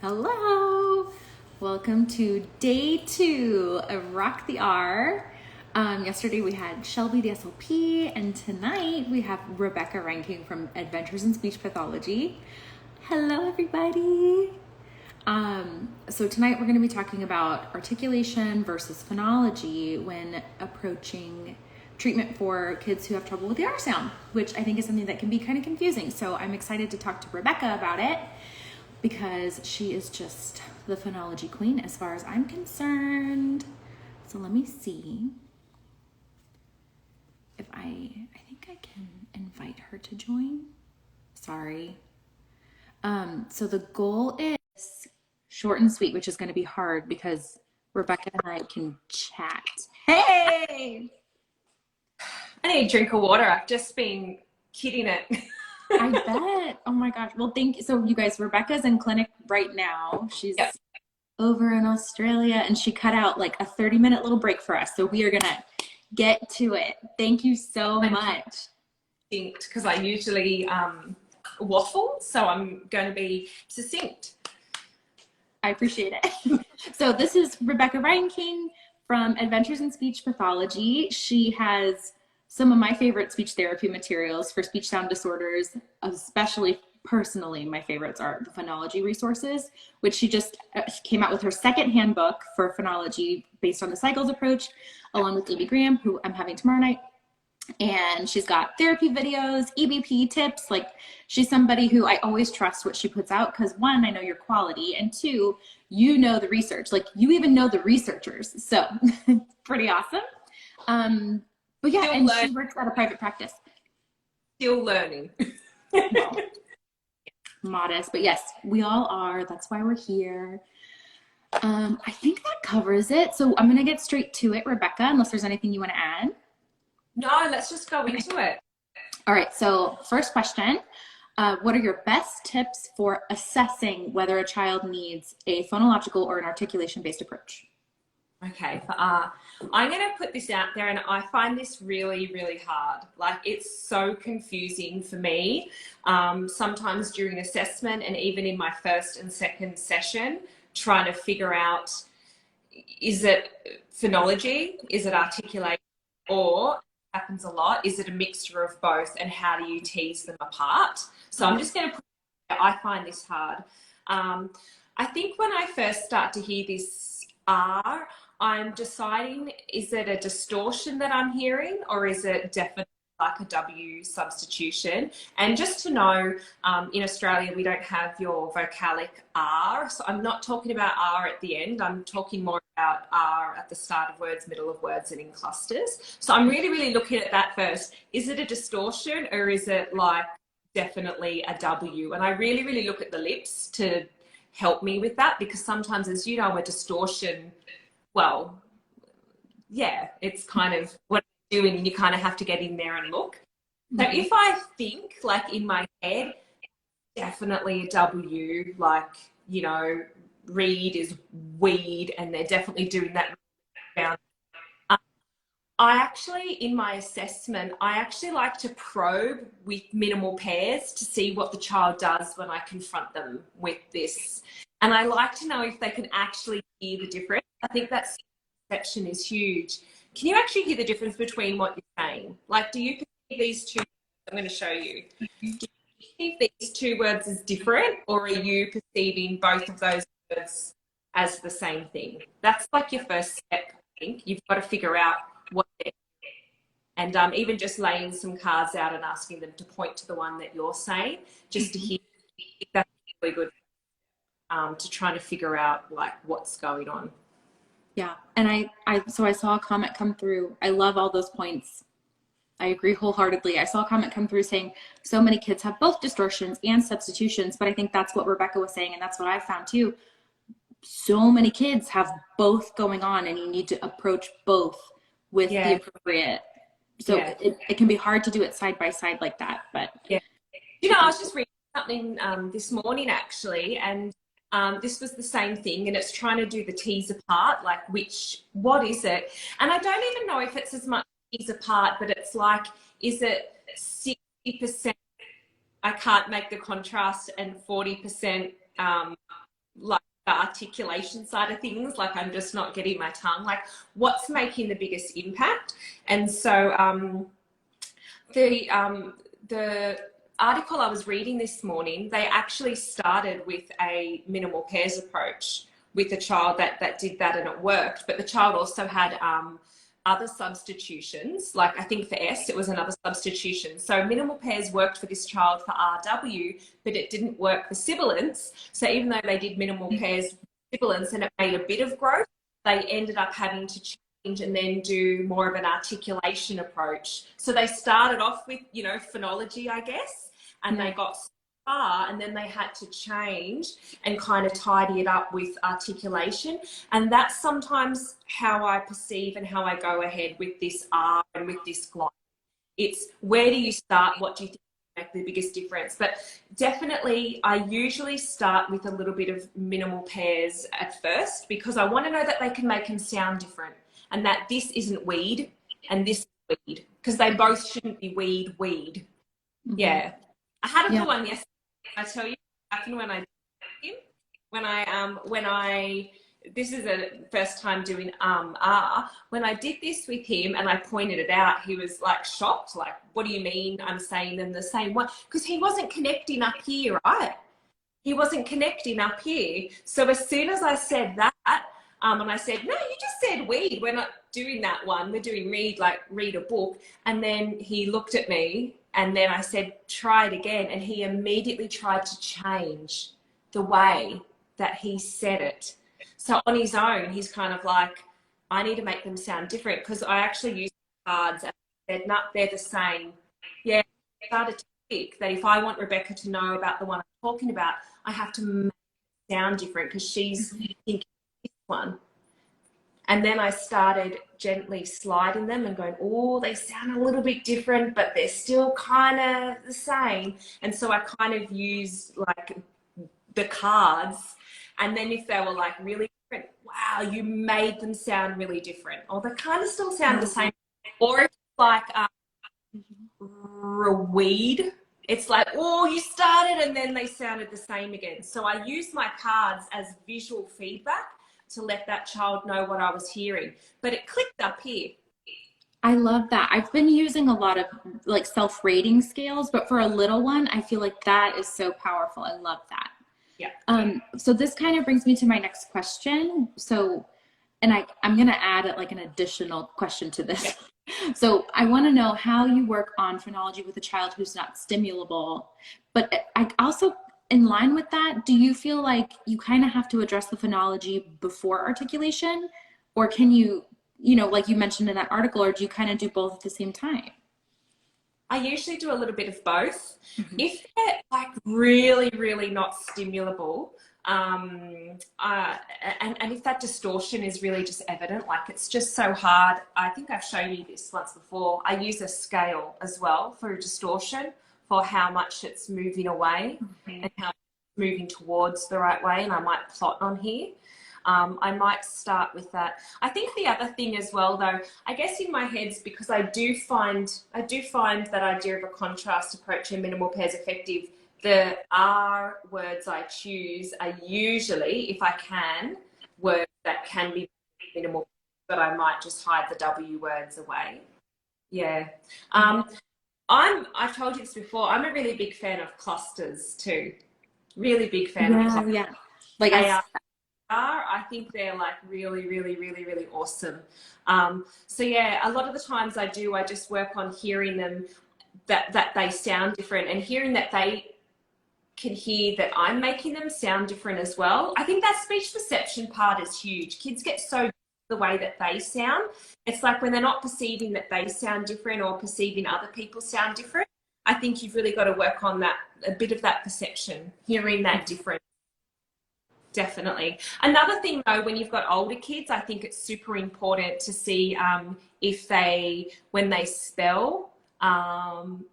Hello! Welcome to day 2 of Rock the R. Yesterday we had Shelby the SLP, and tonight we have Rebecca Ranking from Adventures in Speech Pathology. Hello, everybody! So tonight we're going to be talking about articulation versus phonology when approaching treatment for kids who have trouble with the R sound, which I think is something that can be kind of confusing. So I'm excited to talk to Rebecca about it, because she is just the phonology queen as far as I'm concerned. So let me see if I think I can invite her to join. Sorry. So the goal is short and sweet, which is going to be hard because Rebecca and I can chat. Hey! I need a drink of water. I've just been kidding it. I bet. Oh my gosh. Well, thank you. So you guys, Rebecca's in clinic right now. She's over in Australia, and she cut out like a 30-minute little break for us. So we are going to get to it. Thank you so much. Because I usually waffle, so I'm going to be succinct. I appreciate it. So this is Rebecca Ranking from Adventures in Speech Pathology. She has some of my favorite speech therapy materials for speech sound disorders, especially personally, my favorites are the Phonology resources, which she just came out with her second handbook for phonology based on the cycles approach, along with Amy Graham, who I'm having tomorrow night. And she's got therapy videos, EBP tips. Like, she's somebody who I always trust what she puts out, because one, I know your quality, and two, you know the research. Like, you even know the researchers. So pretty awesome. But yeah, and she works at a private practice. Still learning. Modest, but yes, we all are. That's why we're here. I think that covers it. So I'm going to get straight to it, Rebecca, unless there's anything you want to add. No, let's just go into it. All right, so first question. What are your best tips for assessing whether a child needs a phonological or an articulation-based approach? Okay, I'm going to put this out there, and I find this really, really hard. Like, it's so confusing for me, sometimes during assessment and even in my first and second session, trying to figure out, is it phonology, is it articulation, or happens a lot, is it a mixture of both, and how do you tease them apart? So I'm just going to put, I find this hard. I think when I first start to hear this R, I'm deciding, is it a distortion that I'm hearing, or is it definitely like a W substitution? And just to know, in Australia, we don't have your vocalic R. So I'm not talking about R at the end. I'm talking more about R at the start of words, middle of words, and in clusters. So I'm really, really looking at that first. Is it a distortion, or is it like definitely a W? And I really, really look at the lips to help me with that, because sometimes, as you know, a distortion, well, yeah, it's kind of what I'm doing, and you kind of have to get in there and look. So if I think, like, in my head, definitely a W, like, you know, read is weed, and they're definitely doing that. I actually, in my assessment, I actually like to probe with minimal pairs to see what the child does when I confront them with this. And I like to know if they can actually hear the difference. I think that perception is huge. Can you actually hear the difference between what you're saying? Like, do you perceive these two? I'm going to show you. Do you perceive these two words as different, or are you perceiving both of those words as the same thing? That's like your first step, I think. You've got to figure out what they're doing. And even just laying some cards out and asking them to point to the one that you're saying, just to hear. That's really good. To try to figure out like what's going on. Yeah, and so I saw a comment come through. I love all those points. I agree wholeheartedly. I saw a comment come through saying so many kids have both distortions and substitutions, but I think that's what Rebecca was saying, and that's what I found too. So many kids have both going on, and you need to approach both with the appropriate. So it can be hard to do it side by side like that, but you know, I was just reading something this morning actually, and this was the same thing, and it's trying to do the tease apart, like what is it? And I don't even know if it's as much tease apart, but it's like, is it 60% I can't make the contrast and 40% like the articulation side of things, like I'm just not getting my tongue, like what's making the biggest impact. And so the article I was reading this morning, they actually started with a minimal pairs approach with a child that did that, and it worked. But the child also had other substitutions, like I think for S, it was another substitution. So minimal pairs worked for this child for RW, but it didn't work for sibilants. So even though they did minimal pairs sibilants and it made a bit of growth, they ended up having to change and then do more of an articulation approach. So they started off with, you know, phonology, I guess, and they got so far, and then they had to change and kind of tidy it up with articulation. And that's sometimes how I perceive and how I go ahead with this R and with this glide. It's where do you start? What do you think will make the biggest difference? But definitely, I usually start with a little bit of minimal pairs at first, because I want to know that they can make them sound different, and that this isn't weed and this is weed, because they both shouldn't be weed. Mm-hmm. Yeah. I had a good one yesterday. I tell you what happened when I did him. When I this is the first time doing when I did this with him and I pointed it out, he was like shocked, like, what do you mean I'm saying them the same way? Because he wasn't connecting up here, right? He wasn't connecting up here. So as soon as I said that, and I said, no, you just said weed. We're not doing that one. We're doing read, like read a book. And then he looked at me, and then I said, try it again. And he immediately tried to change the way that he said it. So on his own, he's kind of like, I need to make them sound different, because I actually used cards and said, no, they're the same. Yeah, I started to pick that if I want Rebecca to know about the one I'm talking about, I have to make it sound different, because she's thinking this one. And then I started gently sliding them and going, oh, they sound a little bit different, but they're still kind of the same. And so I kind of used like the cards. And then if they were like really different, wow, you made them sound really different. Or they kind of still sound the same. Or it's like weed. It's like, oh, you started and then they sounded the same again. So I used my cards as visual feedback to let that child know what I was hearing. But it clicked up here. I love that. I've been using a lot of like self-rating scales, but for a little one, I feel like that is so powerful. I love that. Yeah. So this kind of brings me to my next question. So, and I'm going to add like an additional question to this. Yeah. So I want to know how you work on phonology with a child who's not stimulable, but I also, in line with that, do you feel like you kind of have to address the phonology before articulation, or can you, you know, like you mentioned in that article, or do you kind of do both at the same time? I usually do a little bit of both. Mm-hmm. If they're like really, really not stimulable, and if that distortion is really just evident, like it's just so hard. I think I've shown you this once before. I use a scale as well for a distortion, for how much it's moving away and how it's moving towards the right way. And I might plot on here. I might start with that. I think the other thing as well, though, I guess in my heads, because I do find that idea of a contrast approach and minimal pairs effective, the R words I choose are usually, if I can, words that can be minimal, but I might just hide the W words away. Yeah. I've told you this before, I'm a really big fan of clusters too. Really big fan of clusters. Yeah. Like I think they're like really, really, really, really awesome. So yeah, a lot of the times I just work on hearing them, that they sound different, and hearing that they can hear that I'm making them sound different as well. I think that speech perception part is huge. Kids get so the way that they sound. It's like when they're not perceiving that they sound different or perceiving other people sound different, I think you've really got to work on that, a bit of that perception, hearing that difference. Definitely. Another thing though, when you've got older kids, I think it's super important to see if when they spell,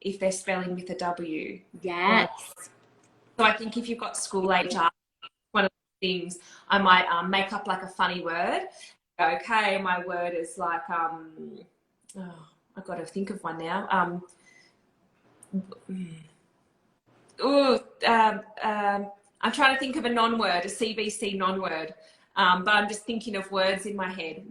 if they're spelling with a W. Yes. So I think if you've got school age, one of the things, I might make up like a funny word. Okay, my word is like, I've got to think of one now. I'm trying to think of a non-word, a CBC non-word, but I'm just thinking of words in my head.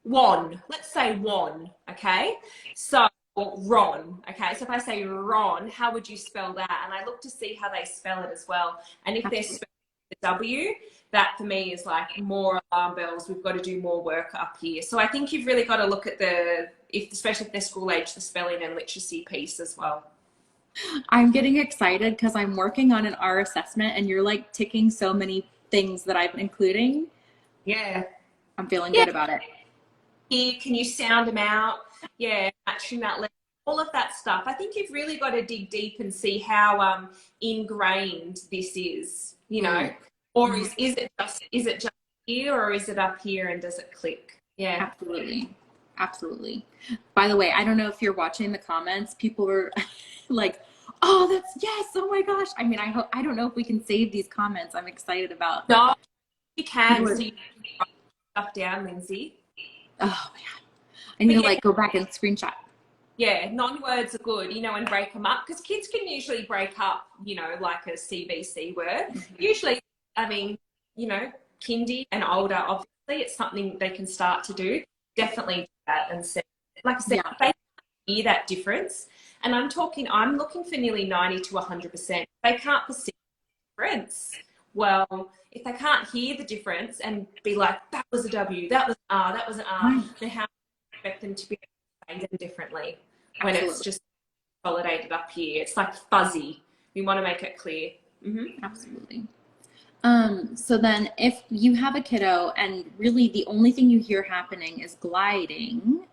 Won. Let's say won, okay? So Ron, okay? So if I say Ron, how would you spell that? And I look to see how they spell it as well. And if they're Absolutely. spelling the W, that for me is like more alarm bells. We've got to do more work up here. So I think you've really got to look at especially if they're school age, the spelling and literacy piece as well. I'm getting excited because I'm working on an R assessment and you're like ticking so many things that I'm including. Yeah. I'm feeling Yeah. good about it. Here, can you sound them out? Yeah, matching that level, all of that stuff. I think you've really got to dig deep and see how ingrained this is, you know, or is it just here or is it up here and does it click? Yeah. Absolutely. Absolutely. By the way, I don't know if you're watching the comments. People were like, "Oh, that's yes. Oh my gosh." I mean, I don't know if we can save these comments. I'm excited about. No, you can. People So are, you can write stuff down, Lindsay. oh man. I need But to yeah, like go back and screenshot. yeah, non-words are good, you know, and break them up because kids can usually break up, you know, like a CBC word. Usually, I mean, you know, kindy and older, obviously, it's something they can start to do. Definitely do that and say, like I said, Yeah. they hear that difference. And I'm looking for nearly 90 to 100%. They can't perceive the difference. Well, if they can't hear the difference and be like, that was a W, that was an R, that was an R, Right. then how do you expect them to be able to say them differently when it's Absolutely. just consolidated up here? It's like fuzzy. We want to make it clear. Absolutely. So then if you have a kiddo and really the only thing you hear happening is gliding,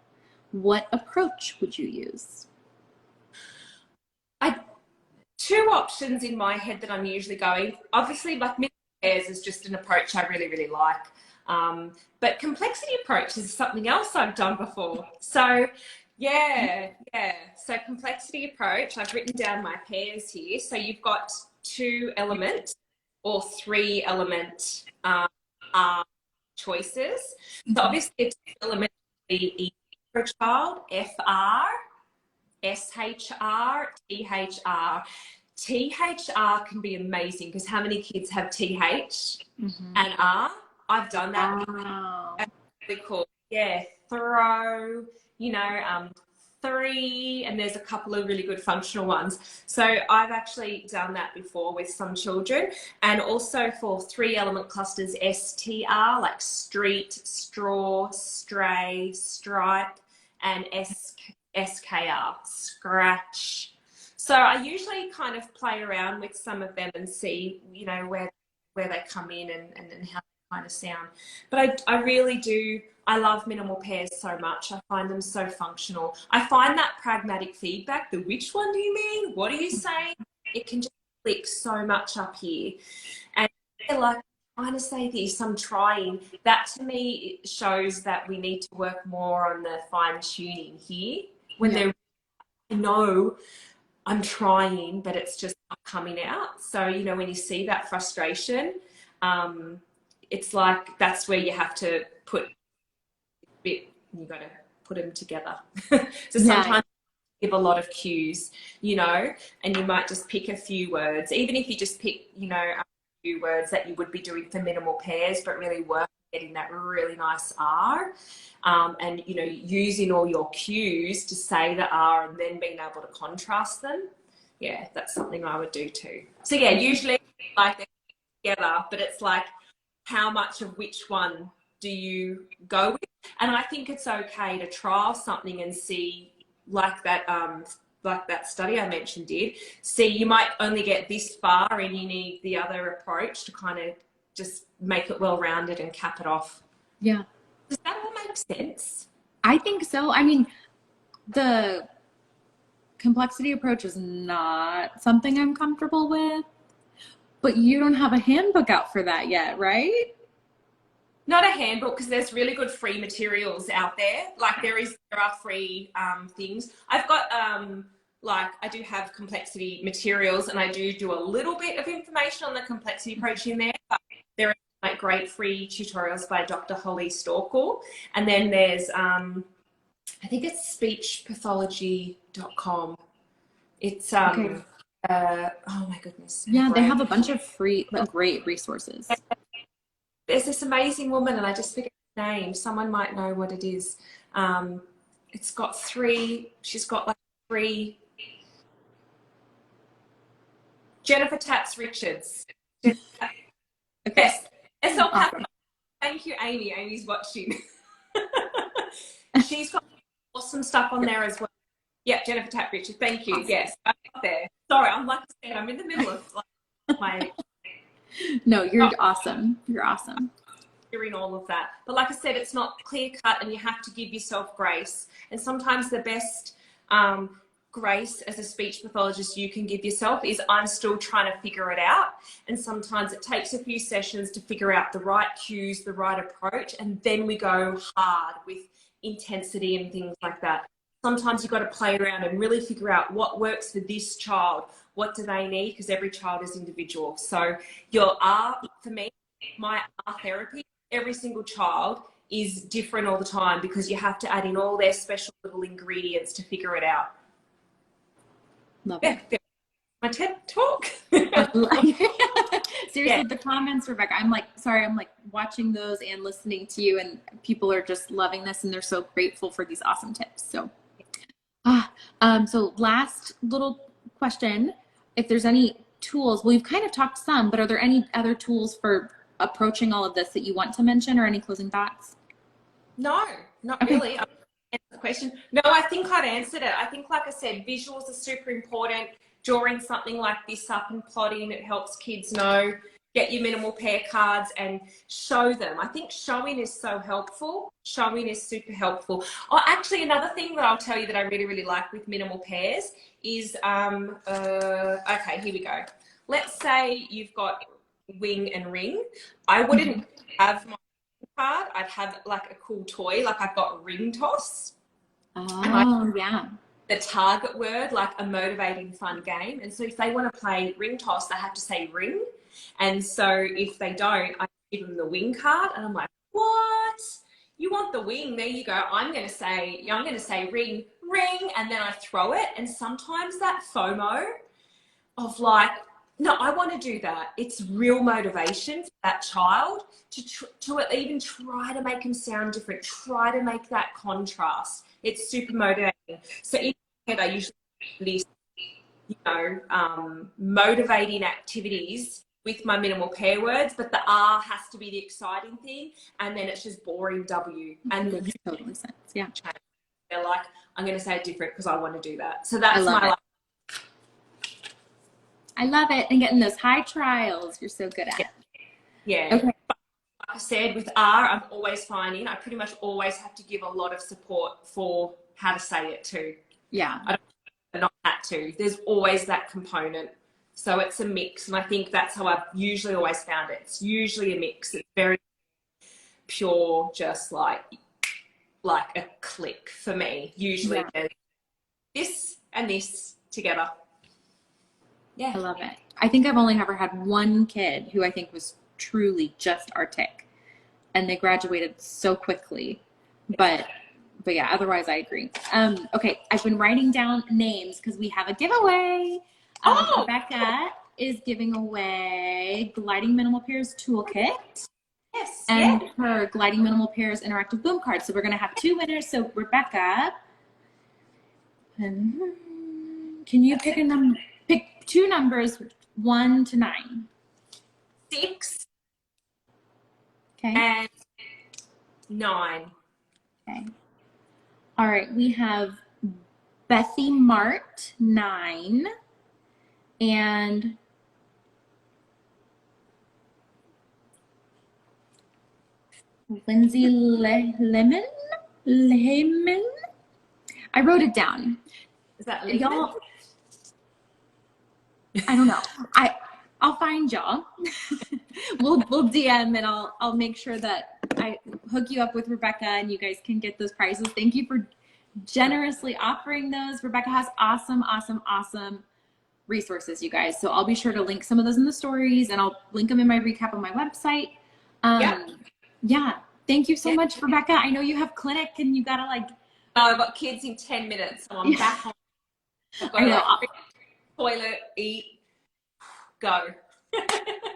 what approach would you use? I two options in my head that I'm usually going. Obviously, like mixed pairs is just an approach I really, really like. But complexity approach is something else I've done before. So yeah. So complexity approach, I've written down my pairs here. So you've got 2 element or 3 element choices. So obviously a 2 element would be easy for a child, FR, SHR, THR. THR can be amazing because how many kids have TH and R? I've done that. Wow. That's really cool. Yeah, throw, you know, three, and there's a couple of really good functional ones. So I've actually done that before with some children, and also for 3 element clusters, STR, like street, straw, stray, stripe, and SKR, scratch. So I usually kind of play around with some of them and see, you know, where they come in and how they kind of sound. But I really do, I love minimal pairs so much. I find them so functional. I find that pragmatic feedback, the which one do you mean? What are you saying? It can just click so much up here. And they're like, I'm trying to say this, I'm trying. That to me shows that we need to work more on the fine tuning here when they're, I know I'm trying, but it's just not coming out. So, you know, when you see that frustration, it's like that's where you have to put a bit, you got to put them together. So sometimes give a lot of cues, you know, and you might just pick a few words, even if you just pick, you know, a few words that you would be doing for minimal pairs, but really work getting that really nice R, and, you know, using all your cues to say the R and then being able to contrast them. Yeah, that's something I would do too. So yeah, usually like they're together, but it's like how much of which one do you go with? And I think it's okay to trial something and see, like that study I mentioned did, see you might only get this far and you need the other approach to kind of just make it well-rounded and cap it off. Yeah. Does that all make sense? I think so. I mean, the complexity approach is not something I'm comfortable with, but you don't have a handbook out for that yet, right? Not a handbook, because there's really good free materials out there. Like there are free things. I've got like I do have complexity materials, and I do a little bit of information on the complexity approach in there. But there are like great free tutorials by Dr. Holly Storkel, and then there's I think it's speechpathology.com. It's Okay. Oh my goodness. Yeah, they have a bunch of free, like, great resources. There's this amazing woman, and I just forget her name. Someone might know what it is. It's got three. She's got like three. Jennifer Taps Richards. Okay. Yes. SL Awesome. Thank you, Amy. Amy's watching. She's got awesome stuff on there as well. Yeah, Jennifer Tap Richards. Thank you. Awesome. Yes, I'm up there. Sorry, I'm like I said, I'm in the middle of like my No, you're awesome. You're awesome. hearing all of that. But like I said, it's not clear cut, and you have to give yourself grace. And sometimes the best grace as a speech pathologist you can give yourself is I'm still trying to figure it out. And sometimes it takes a few sessions to figure out the right cues, the right approach, and then we go hard with intensity and things like that. Sometimes you've got to play around and really figure out what works for this child. What do they need? Because every child is individual. So your art, for me, my art therapy, every single child is different all the time because you have to add in all their special little ingredients to figure it out. Love it. My TED talk. Seriously, the comments, Rebecca, I'm like watching those and listening to you, and people are just loving this, and they're so grateful for these awesome tips. So, so last little question, if there's any tools, well, you've kind of talked some, but are there any other tools for approaching all of this that you want to mention, or any closing thoughts? No, not really. I answered the question. No, I think I've answered it. I think, like I said, visuals are super important. Drawing something like this up and plotting, it helps kids know. Get your minimal pair cards and show them. I think showing is so helpful. Showing is super helpful. Oh, actually, another thing that I'll tell you that I really, really like with minimal pairs is, okay, here we go. Let's say you've got wing and ring. I wouldn't have my card. I'd have like a cool toy. Like I've got ring toss. Oh, yeah. The target word, like a motivating, fun game. And so if they want to play ring toss, they have to say ring. And so if they don't, I give them the wing card, and I'm like, what? You want the wing? There you go. I'm going to say ring, ring, and then I throw it. And sometimes that FOMO of like, no, I want to do that. It's real motivation for that child to even try to make them sound different, try to make that contrast. It's super motivating. So in my head, I usually list, motivating activities with my minimal pair words, but the R has to be the exciting thing, and then it's just boring W. And that makes totally sense. Yeah. They're like, I'm going to say it different because I want to do that. So that's my life. I love it. And getting those high trials, you're so good at it. Yeah. Okay. But like I said, with R, I'm always finding I pretty much always have to give a lot of support for how to say it too. Yeah. I don't not that too. There's always that component. So it's a mix. And I think that's how I've usually always found it. It's usually a mix. It's very pure, just like a click for me. Usually there's this and this together. Yeah. I love it. I think I've only ever had one kid who I think was truly just Artic, and they graduated so quickly. But yeah, otherwise I agree. Okay, I've been writing down names because we have a giveaway. Rebecca is giving away Gliding Minimal Pairs Toolkit. Yes. And her Gliding Minimal Pairs Interactive Boom Card. So we're going to have two winners. So Rebecca, can you pick a number? Pick two numbers, 1 to 9. 6. Okay. And 9. Okay. All right. We have Bethy Mart, 9. And Lindsay Lemon? I wrote it down. Is that y'all? I don't know. I'll find y'all. we'll DM, and I'll make sure that I hook you up with Rebecca and you guys can get those prizes. Thank you for generously offering those. Rebecca has awesome resources, you guys. So I'll be sure to link some of those in the stories, and I'll link them in my recap on my website. Yeah. Thank you so much, Rebecca. I know you have clinic and you gotta I've got kids in 10 minutes, so I'm back home. I know. toilet, eat, go.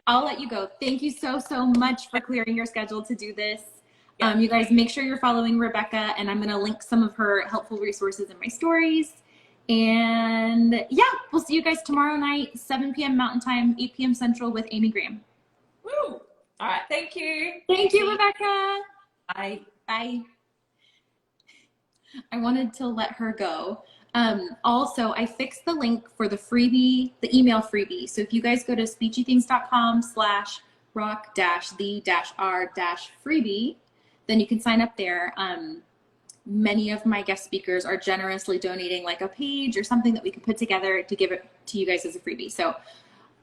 I'll let you go. Thank you so, so much for clearing your schedule to do this. Yeah. You guys make sure you're following Rebecca, and I'm going to link some of her helpful resources in my stories. And yeah, we'll see you guys tomorrow night, 7 p.m. Mountain Time, 8 p.m. Central with Amy Graham. Woo! All right. Thank you. Thank you, Rebecca. Bye. Bye. I wanted to let her go. Also, I fixed the link for the freebie, the email freebie. So if you guys go to speechythings.com/rock-the-r-freebie, then you can sign up there. Many of my guest speakers are generously donating like a page or something that we can put together to give it to you guys as a freebie. So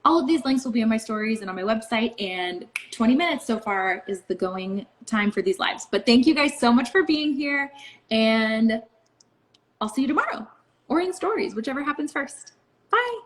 all of these links will be on my stories and on my website, and 20 minutes so far is the going time for these lives. But thank you guys so much for being here, and I'll see you tomorrow or in stories, whichever happens first. Bye.